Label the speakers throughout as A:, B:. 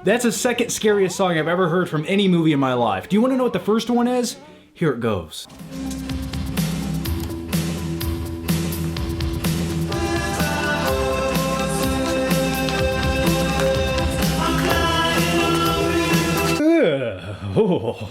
A: That's the second scariest song I've ever heard from any movie in my life. Do you want to know what the first one is? Here it goes. Oh.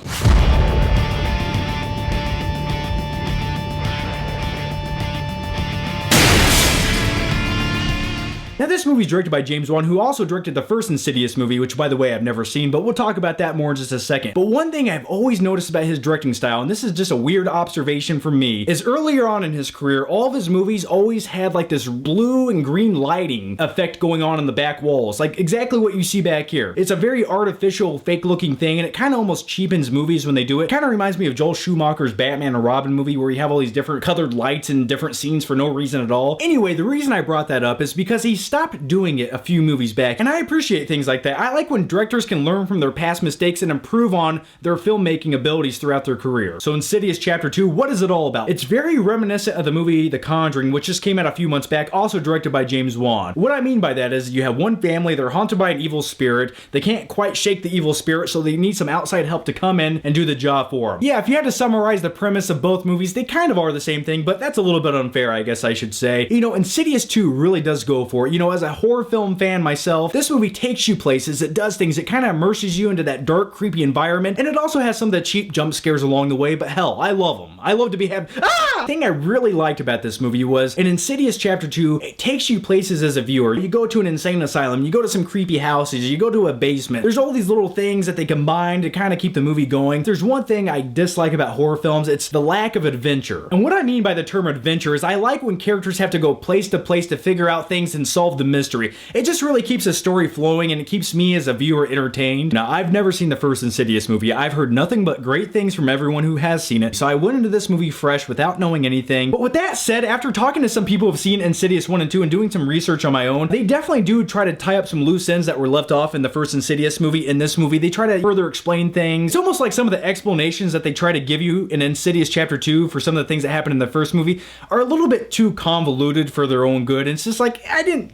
A: Now this movie's directed by James Wan, who also directed the first Insidious movie, which by the way I've never seen, but we'll talk about that more in just a second. But one thing I've always noticed about his directing style, and this is just a weird observation from me, is earlier on in his career, all of his movies always had like this blue and green lighting effect going on in the back walls, like exactly what you see back here. It's a very artificial, fake looking thing, and it kind of almost cheapens movies when they do it. Kind of reminds me of Joel Schumacher's Batman and Robin movie, where you have all these different colored lights and different scenes for no reason at all. Anyway, the reason I brought that up is because he stopped doing it a few movies back, and I appreciate things like that. I like when directors can learn from their past mistakes and improve on their filmmaking abilities throughout their career. So Insidious Chapter 2, what is it all about? It's very reminiscent of the movie The Conjuring, which just came out a few months back, also directed by James Wan. What I mean by that is you have one family, they're haunted by an evil spirit, they can't quite shake the evil spirit, so they need some outside help to come in and do the job for them. Yeah, if you had to summarize the premise of both movies, they kind of are the same thing, but that's a little bit unfair, I guess I should say. You know, Insidious 2 really does go for it. You know, as a horror film fan myself, this movie takes you places, it does things, it kind of immerses you into that dark, creepy environment, and it also has some of the cheap jump scares along the way, but hell, I love them. I love to be The thing I really liked about this movie was, in Insidious Chapter 2, it takes you places as a viewer. You go to an insane asylum, you go to some creepy houses, you go to a basement. There's all these little things that they combine to kind of keep the movie going. There's one thing I dislike about horror films, it's the lack of adventure. And what I mean by the term adventure is I like when characters have to go place to place to figure out things and solve the mystery. It just really keeps the story flowing and it keeps me as a viewer entertained. Now, I've never seen the first Insidious movie. I've heard nothing but great things from everyone who has seen it, so I went into this movie fresh without knowing anything. But with that said, after talking to some people who have seen Insidious 1 and 2 and doing some research on my own, they definitely do try to tie up some loose ends that were left off in the first Insidious movie. In this movie, they try to further explain things. It's almost like some of the explanations that they try to give you in Insidious Chapter 2 for some of the things that happened in the first movie are a little bit too convoluted for their own good. And it's just like,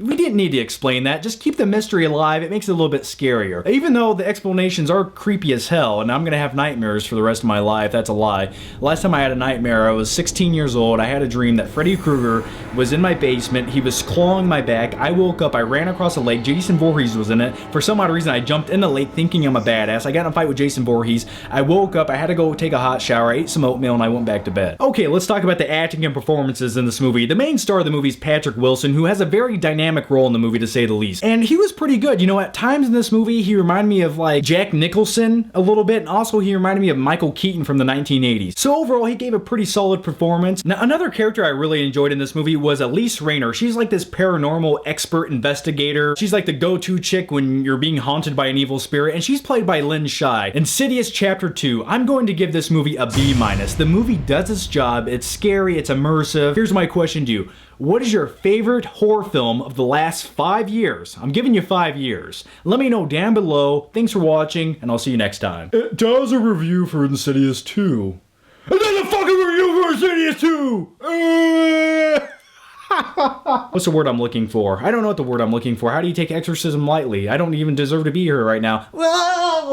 A: we didn't need to explain that. Just keep the mystery alive. It makes it a little bit scarier. Even though the explanations are creepy as hell, and I'm gonna have nightmares for the rest of my life, that's a lie. Last time I had a nightmare, I was 16 years old. I had a dream that Freddy Krueger was in my basement. He was clawing my back. I woke up, I ran across a lake. Jason Voorhees was in it. For some odd reason, I jumped in the lake thinking I'm a badass. I got in a fight with Jason Voorhees. I woke up, I had to go take a hot shower, I ate some oatmeal, and I went back to bed. Okay, let's talk about the acting and performances in this movie. The main star of the movie is Patrick Wilson, who has a very dynamic role in the movie, to say the least. And he was pretty good. You know, at times in this movie, he reminded me of like Jack Nicholson a little bit, and also he reminded me of Michael Keaton from the 1980s. So overall, he gave a pretty solid performance. Now, another character I really enjoyed in this movie was Elise Rayner. She's like this paranormal expert investigator. She's like the go-to chick when you're being haunted by an evil spirit, and she's played by Lynn Shaye. Insidious Chapter 2, I'm going to give this movie a B-. The movie does its job. It's scary, it's immersive. Here's my question to you. What is your favorite horror film of the last 5 years? I'm giving you 5 years. Let me know down below. Thanks for watching, and I'll see you next time. It does a review for Insidious 2. It does a fucking review for Insidious 2! What's the word I'm looking for? I don't know what the word I'm looking for. How do you take exorcism lightly? I don't even deserve to be here right now. Whoa!